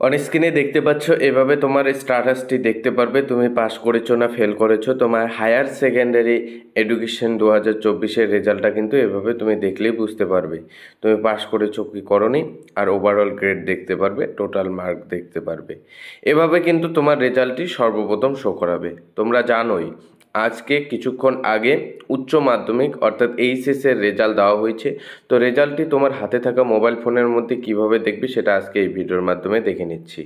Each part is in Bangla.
অন স্ক্রিনে দেখতে পাচ্ছ এভাবে তোমার স্ট্যাটাসটি দেখতে পারবে তুমি পাস করেছো না ফেল করেছো। তোমার হায়ার সেকেন্ডারি এডুকেশন 2024-এর রেজাল্টটা কিন্তু এভাবে তুমি দেখলেই বুঝতে পারবে তুমি পাস করেছো কি করনি। আর ওভারঅল গ্রেড দেখতে পারবে, টোটাল মার্ক দেখতে পারবে। এভাবে কিন্তু তোমার রেজাল্টটি সর্বপ্রথম শো করাবে। তোমরা জানোই আজকে কিছুক্ষণ আগে উচ্চ মাধ্যমিক অর্থাৎ এইচএসের রেজাল্ট দেওয়া হয়েছে। তো রেজাল্টটি তোমার হাতে থাকা মোবাইল ফোনের মধ্যে কিভাবে দেখবে সেটা আজকে এই ভিডিওর মাধ্যমে দেখে নিচ্ছি।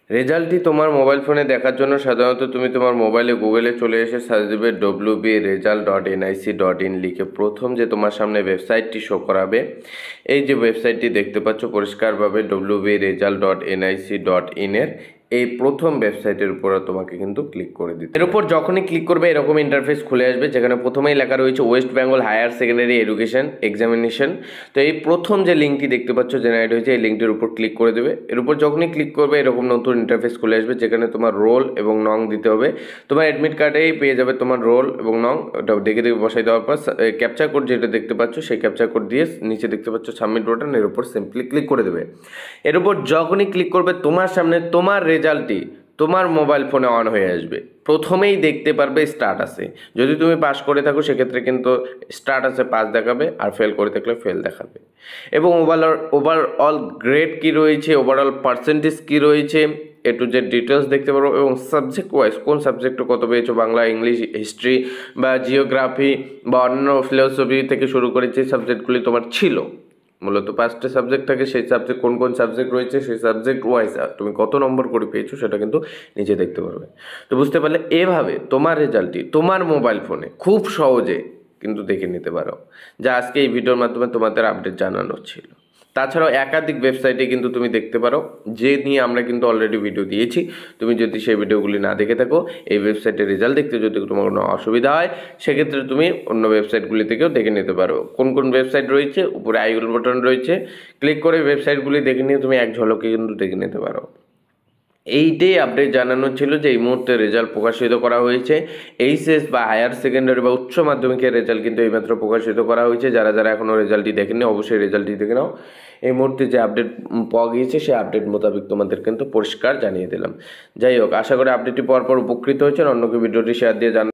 রেজাল্টটি তোমার মোবাইল ফোনে দেখার জন্য সাধারণত তুমি তোমার মোবাইলে গুগলে চলে এসে সার্চ দেবে wbresult.nic.in লিখে প্রথম যে তোমার সামনে ওয়েবসাইটটি শো করাবে, এই যে ওয়েবসাইটটি দেখতে পাচ্ছ পরিষ্কারভাবে wbresult.nic.in এর এই প্রথম ওয়েবসাইটের উপর তোমাকে কিন্তু ক্লিক করে দিতে। এর উপর যখনই ক্লিক করবে এরকম ইন্টারফেস খুলে আসবে, যেখানে প্রথমেই লেখা রয়েছে West Bengal Higher Secondary Education Examination. তো এই প্রথম যে লিঙ্কটি দেখতে পাচ্ছ জেনারেট হয়েছে, এই লিঙ্কটির উপর ক্লিক করে দেবে। এর উপর যখনই ক্লিক করবে এরকম নতুন ইন্টারফেস খুলে আসবে, যেখানে তোমার রোল এবং নং দিতে হবে। তোমার অ্যাডমিট কার্ডেই পেয়ে যাবে তোমার রোল এবং নং, ওটা দেখে দেখে বসাই দেওয়ার পর ক্যাপচার কোড যেটা দেখতে পাচ্ছ সেই ক্যাপচার কোড দিয়ে নিচে দেখতে পাচ্ছ সাবমিট বাটন, এর উপর সিম্পলি ক্লিক করে দেবে। এর উপর যখনই ক্লিক করবে তোমার সামনে তোমার রেজাল্টটি তোমার মোবাইল ফোনে অন হয়ে আসবে। প্রথমেই দেখতে পারবে স্ট্যাটাসে, যদি তুমি পাস করে থাকো সেক্ষেত্রে কিন্তু স্ট্যাটাসে পাস দেখাবে, আর ফেল করে থাকলে ফেল দেখাবে। এবং ওভারঅল গ্রেড কী রয়েছে, ওভারঅল পার্সেন্টেজ কী রয়েছে, এ টু জেড ডিটেলস দেখতে পারবো। এবং সাবজেক্ট ওয়াইজ কোন সাবজেক্টে কত পেয়েছো, বাংলা, ইংলিশ, হিস্ট্রি বা জিওগ্রাফি বা অন্য ফিলোসফি থেকে শুরু করে যে সাবজেক্টগুলি তোমার ছিল, মূলত 5টা সাবজেক্ট থাকে, সেই সাবজেক্ট কোন কোন সাবজেক্ট রয়েছে সেই সাবজেক্ট ওয়াইজ তুমি কত নম্বর করে পেয়েছো সেটা কিন্তু নিচে দেখতে পারবে। তো বুঝতে পারলে এভাবে তোমার রেজাল্টটি তোমার মোবাইল ফোনে খুব সহজে কিন্তু দেখে নিতে পারো, যা আজকে এই ভিডিওর মাধ্যমে তোমাদের আপডেট জানানো ছিল। তাছাড়াও একাধিক ওয়েবসাইটে কিন্তু তুমি দেখতে পারো, যে নিয়ে আমরা কিন্তু অলরেডি ভিডিও দিয়েছি। তুমি যদি সেই ভিডিওগুলি না দেখে থাকো, এই ওয়েবসাইটের রেজাল্ট দেখতে যদি তোমার কোনো অসুবিধা হয় সেক্ষেত্রে তুমি অন্য ওয়েবসাইটগুলি থেকেও দেখে নিতে পারো। কোন কোন ওয়েবসাইট রয়েছে উপরে আইকন বাটন রয়েছে, ক্লিক করে ওয়েবসাইটগুলি দেখে নিয়ে তুমি এক ঝলকে কিন্তু দেখে নিতে পারো। এইটাই আপডেট জানানো ছিল যে এই মুহূর্তে রেজাল্ট প্রকাশিত করা হয়েছে। এইচএস বা হায়ার সেকেন্ডারি বা উচ্চ মাধ্যমিকের রেজাল্ট কিন্তু এইমাত্র প্রকাশিত করা হয়েছে। যারা যারা এখনও রেজাল্টটি দেখেনি অবশ্যই রেজাল্টটি দেখে নাও। এই মুহূর্তে যে আপডেট পাওয়া গিয়েছে সেই আপডেট মোতাবেক তোমাদের কিন্তু পরিষ্কার জানিয়ে দিলাম। যাই হোক, আশা করি আপডেটটি পাওয়ার পর উপকৃত হয়েছেন। অন্যকে ভিডিওটি শেয়ার দিয়ে জানান।